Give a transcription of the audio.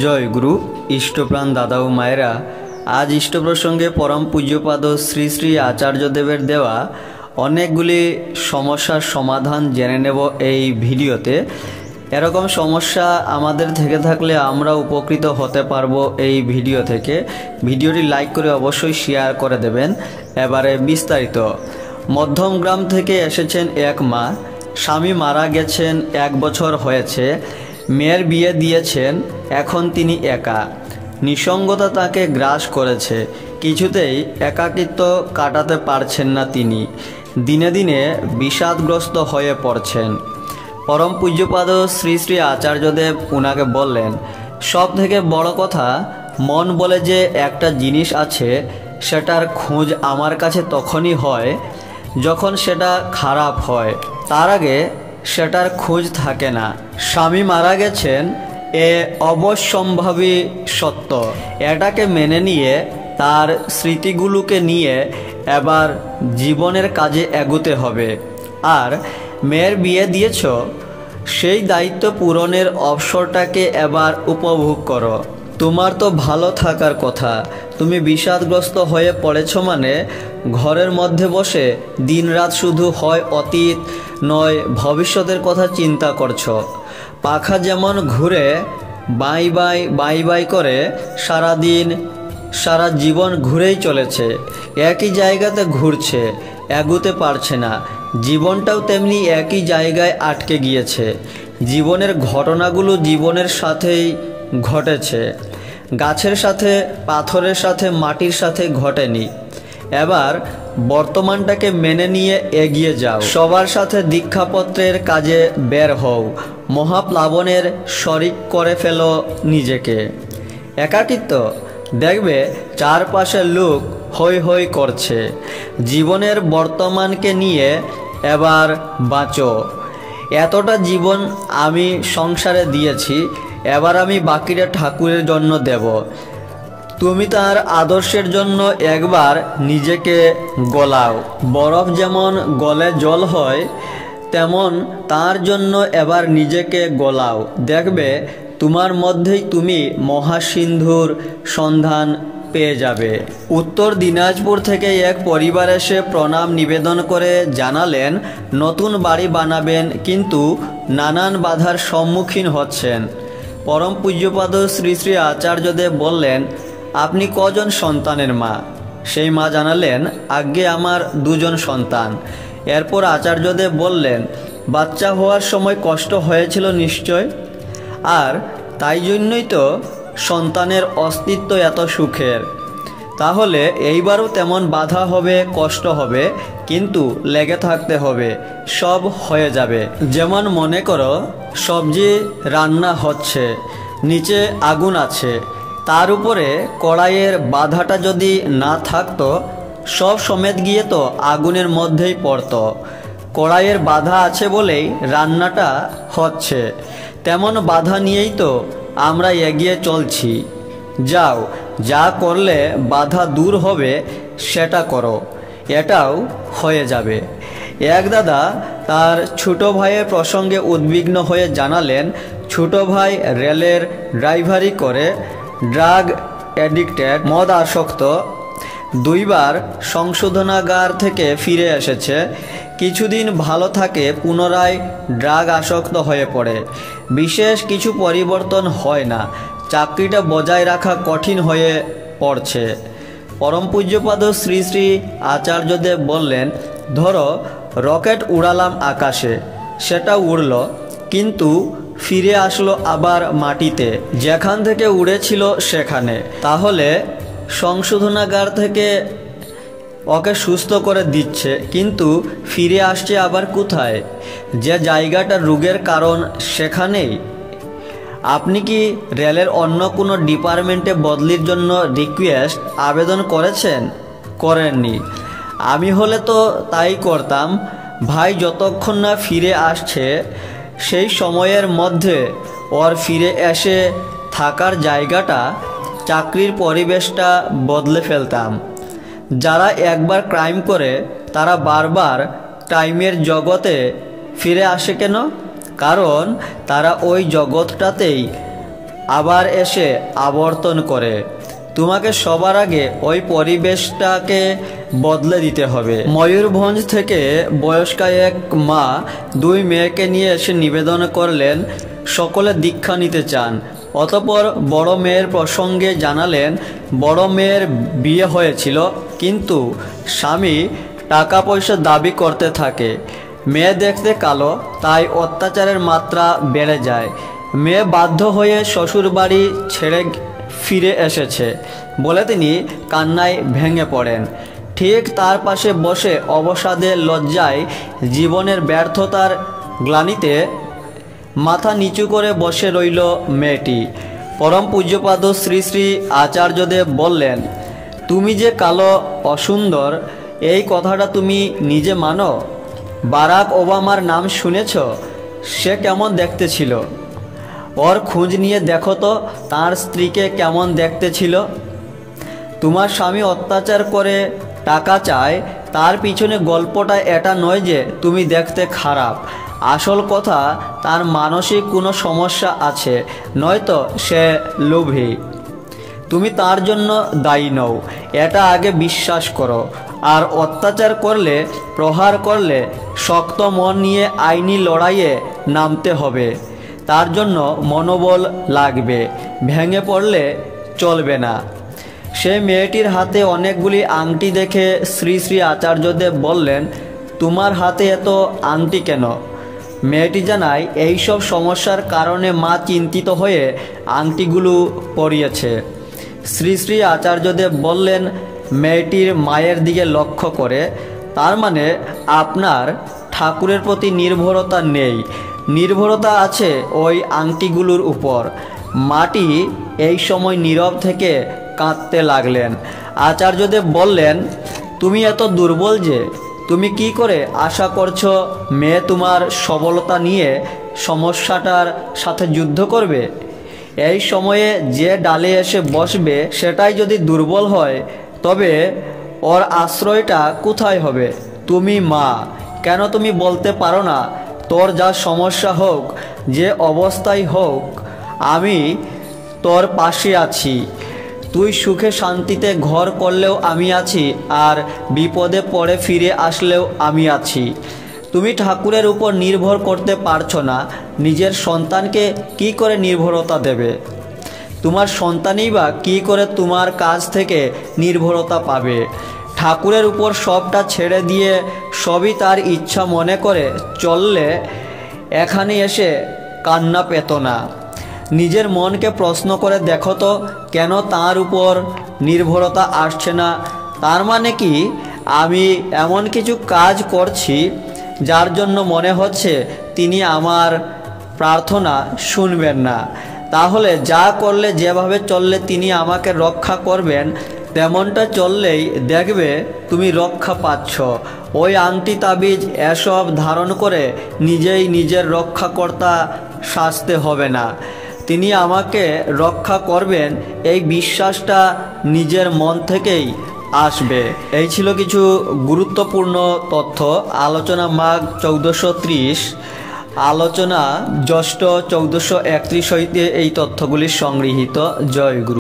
জয় গুরু ইষ্টপ্রাণ দাদা ও মায়েরা, আজ ইষ্ট প্রসঙ্গে পরম পূজ্যপাদ শ্রী শ্রী আচার্যদেবের দেওয়া অনেকগুলি সমস্যার সমাধান জেনে নেব এই ভিডিওতে। এরকম সমস্যা আমাদের থেকে থাকলে আমরা উপকৃত হতে পারবো এই ভিডিও থেকে। ভিডিওটি লাইক করে অবশ্যই শেয়ার করে দেবেন। এবারে বিস্তারিত। মধ্যম গ্রাম থেকে এসেছেন এক মা। স্বামী মারা গেছেন, 1 বছর হয়েছে। মেয়ের বিয়ে দিয়েছেন, এখন তিনি একা। নিঃসঙ্গতা তাকে গ্রাস করেছে, কিছুতেই একাকিত্ব কাটাতে পারছেন না তিনি। দিনে দিনে বিষাদগ্রস্ত হয়ে পড়ছেন। পরম পূজ্যপাদ শ্রী শ্রী আচার্যদেব উনাকে বললেন, সব থেকে বড় কথা, মন বলে যে একটা জিনিস আছে, সেটার খোঁজ আমার কাছে তখনই হয় যখন সেটা খারাপ হয়, তার আগে সেটার খোঁজ থাকে না। স্বামী মারা গেছেন, এ অবশ্যম্ভাবী সত্য। এটাকে মেনে নিয়ে তার স্মৃতিগুলোকে নিয়ে এবার জীবনের কাজে এগোতে হবে। আর মেয়ের বিয়ে দিয়েছ, সেই দায়িত্ব পূরণের অবসরটাকে এবার উপভোগ করো। তোমার তো ভালো থাকার কথা, তুমি বিষাদগ্রস্ত হয়ে পড়েছ মানে ঘরের মধ্যে বসে দিনরাত শুধু হয় অতীত নয় ভবিষ্যতের কথা চিন্তা করছো। পাখা যেমন ঘুরে বাই বাই বাই বাই করে সারাদিন সারা জীবন ঘুরেই চলেছে, একই জায়গাতে ঘুরছে, এগোতে পারছে না। জীবনটাও তেমনি একই জায়গায় আটকে গিয়েছে। জীবনের ঘটনাগুলো জীবনের সাথেই ঘটেছে, গাছের সাথে, পাথরের সাথে, মাটির সাথে ঘটেনি। এবার বর্তমানটাকে মেনে নিয়ে এগিয়ে যাও। সবার সাথে দীক্ষাপত্রের কাজে বের হও। মহাপ্লাবনের শরিক করে ফেলো নিজেকে। একাকিত্ব দেখবে চারপাশের লোক হৈ হৈ করছে। জীবনের বর্তমানকে নিয়ে এবার বাঁচো। এতটা জীবন আমি সংসারে দিয়েছি, এবার আমি বাকিটা ঠাকুরের জন্য দেব। তুমি তার আদর্শের জন্য একবার নিজেকে গলাও। বরফ যেমন গলে জল হয়, তেমন তার জন্য এবার নিজেকে গলাও। দেখবে তোমার মধ্যেই তুমি মহাসিন্ধুর সন্ধান পেয়ে যাবে। উত্তর দিনাজপুর থেকে এক পরিবার এসে প্রণাম নিবেদন করে জানালেন, নতুন বাড়ি বানাবেন, কিন্তু নানান বাধার সম্মুখীন হচ্ছেন। পরম পূজ্যপাদ শ্রী শ্রী আচার্যদেব বললেন, আপনি কজন সন্তানের মা? সেই মা জানালেন, আজ্ঞে আমার 2 জন সন্তান। এরপর আচার্যদেব বললেন, বাচ্চা হওয়ার সময় কষ্ট হয়েছিল নিশ্চয়, আর তাই জন্যই তো সন্তানের অস্তিত্ব এত সুখের। তাহলে এইবারও তেমন বাধা হবে, কষ্ট হবে, কিন্তু লেগে থাকতে হবে, সব হয়ে যাবে। যেমন মনে করো সবজি রান্না হচ্ছে, নিচে আগুন আছে, তার উপরে কড়াইয়ের বাধাটা যদি না থাকতো, সব সমেত গিয়ে তো আগুনের মধ্যেই পড়তো। কড়াইয়ের বাধা আছে বলেই রান্নাটা হচ্ছে, তেমন বাধা নিয়েই তো আমরা এগিয়ে চলছি। যাও, যা করলে বাধা দূর হবে সেটা করো, এটাও হয়ে যাবে। এক দাদা তার ছোট ভাইয়ের প্রসঙ্গে উদ্বিগ্ন হয়ে জানালেন, ছোট ভাই রেলের ড্রাইভারি করে, ড্রাগ অ্যাডিক্টেড, মদ আসক্ত, 2 বার সংশোধনাগার থেকে ফিরে এসেছে। কিছুদিন ভালো থাকে, পুনরায় ড্রাগ আসক্ত হয়ে পড়ে। বিশেষ কিছু পরিবর্তন হয় না, চাকরিটা বজায় রাখা কঠিন হয়ে পড়ছে। পরম পূজ্যপাদ শ্রী শ্রী আচার্যদেব বললেন, ধরো রকেট উড়ালাম আকাশে, সেটা উড়ল, কিন্তু ফিরে আসলো আবার মাটিতে, যেখান থেকে উড়েছিল সেখানে। তাহলে সংশোধনাগার থেকে ওকে সুস্থ করে দিচ্ছে, কিন্তু ফিরে আসছে আবার কোথায়? যে জায়গাটা রোগের কারণ সেখানেই। আপনি কি রেলের অন্য কোনো ডিপার্টমেন্টে বদলির জন্য রিকোয়েস্ট আবেদন করেছেন? করেননি। আমি হলে তো তাই করতাম। ভাই যতক্ষণ না ফিরে আসছে, সেই সময়ের মধ্যে ওর ফিরে এসে থাকার জায়গাটা, চাকরির পরিবেশটা বদলে ফেলতাম। যারা একবার ক্রাইম করে তারা বারবার ক্রাইমের জগতে ফিরে আসে কেন? কারণ তারা ওই জগৎটাতেই আবার এসে আবর্তন করে। তোমাকে সবার আগে ওই পরিবেশটাকে বদলে দিতে হবে। ময়ূরভঞ্জ থেকে বয়স্কা এক মা দুই মেয়েকে নিয়ে এসে নিবেদন করলেন সকলে দীক্ষা নিতে চান। অতঃপর বড় মেয়ের প্রসঙ্গে জানালেন বড় মেয়ের বিয়ে হয়েছিল, কিন্তু স্বামী টাকা পয়সা দাবি করতে থাকে। মেয়ে দেখতে কালো, তাই অত্যাচারের মাত্রা বেড়ে যায়। মেয়ে বাধ্য হয়ে শ্বশুরবাড়ি ছেড়ে ফিরে এসেছে বলে তিনি কান্নায় ভেঙে পড়েন। ঠিক তার পাশে বসে অবসাদে লজ্জায় জীবনের ব্যর্থতার গ্লানিতে মাথা নিচু করে বসে রইল মেয়েটি। পরম পূজ্যপাদ শ্রী শ্রী আচার্যদেব বললেন, তুমি যে কালো অসুন্দর এই কথাটা তুমি নিজে মানো? বারাক ওবামার নাম শুনেছ? সে কেমন দেখতে ছিল? ওর খোঁজ নিয়ে দেখো তো তার স্ত্রীকে কেমন দেখতে ছিল। তোমার স্বামী অত্যাচার করে টাকা চায়, তার পিছনে গল্পটা এটা নয় যে তুমি দেখতে খারাপ। আসল কথা তার মানসিক কোনো সমস্যা আছে, নয়তো সে লোভী। তুমি তার জন্য দায়ী নও, এটা আগে বিশ্বাস করো। আর অত্যাচার করলে, প্রহার করলে শক্ত মন নিয়ে আইনি লড়াইয়ে নামতে হবে। তার জন্য মনোবল লাগবে, ভেঙে পড়লে চলবে না। সে মেয়েটির হাতে অনেকগুলি আংটি দেখে শ্রী শ্রী আচার্যদেব বললেন, তোমার হাতে এত আংটি কেন? মেয়েটি জানায় এইসব সমস্যার কারণে মা চিন্তিত হয়ে আংটিগুলো পরিয়েছে। শ্রী শ্রী আচার্যদেব বললেন, মেয়েটির মায়ের দিকে লক্ষ্য করে, তার মানে আপনার ঠাকুরের প্রতি নির্ভরতা নেই, নির্ভরতা আছে ওই আংটিগুলোর উপর। মাটি এই সময় নীরব থেকে কাঁদতে লাগলেন। আচার্যদেব বললেন, তুমি এত দুর্বল যে তুমি কি করে আশা করছো মেয়ে তোমার সবলতা নিয়ে সমস্যাটার সাথে যুদ্ধ করবে? এই সময়ে যে ডালে এসে বসবে সেটাই যদি দুর্বল হয়, তবে ওর আশ্রয়টা কোথায় হবে? তুমি মা, কেন তুমি বলতে পারো না তোর যা সমস্যা হোক, যে অবস্থায় হোক, আমি তোর পাশে আছি। তুই সুখে শান্তিতে ঘর করলেও আমি আছি, আর বিপদে পড়ে ফিরে আসলেও আমি আছি। তুমি ঠাকুরের উপর নির্ভর করতে পারছো না, নিজের সন্তানকে কি করে নির্ভরতা দেবে? তোমার সন্তানই বা কী করে তোমার কাছ থেকে নির্ভরতা পাবে? ঠাকুরের উপর সবটা ছেড়ে দিয়ে সবই তার ইচ্ছা মনে করে চললে এখানে এসে কান্না পেত না। নিজের মনকে প্রশ্ন করে দেখো তো, কেন তার উপর নির্ভরতা আসছে না? তার মানে কি আমি এমন কিছু কাজ করছি যার জন্য মনে হচ্ছে তিনি আমার প্রার্থনা শুনবেন না? তাহলে যা করলে, যেভাবে চললে তিনি আমাকে রক্ষা করবেন, তেমনটা চললেই দেখবে তুমি রক্ষা পাচ্ছ। ওই আংটি তাবিজ এসব ধারণ করে নিজেই নিজের রক্ষাকর্তা সাজতে হবে না। তিনি আমাকে রক্ষা করবেন, এই বিশ্বাসটা নিজের মন থেকেই আসবে। এই ছিল কিছু গুরুত্বপূর্ণ তথ্য। আলোচনা মাঘ 1430, আলোচনা জ্যৈষ্ঠ 1431 হইতে এই তথ্যগুলি সংগৃহীত। জয় গুরু।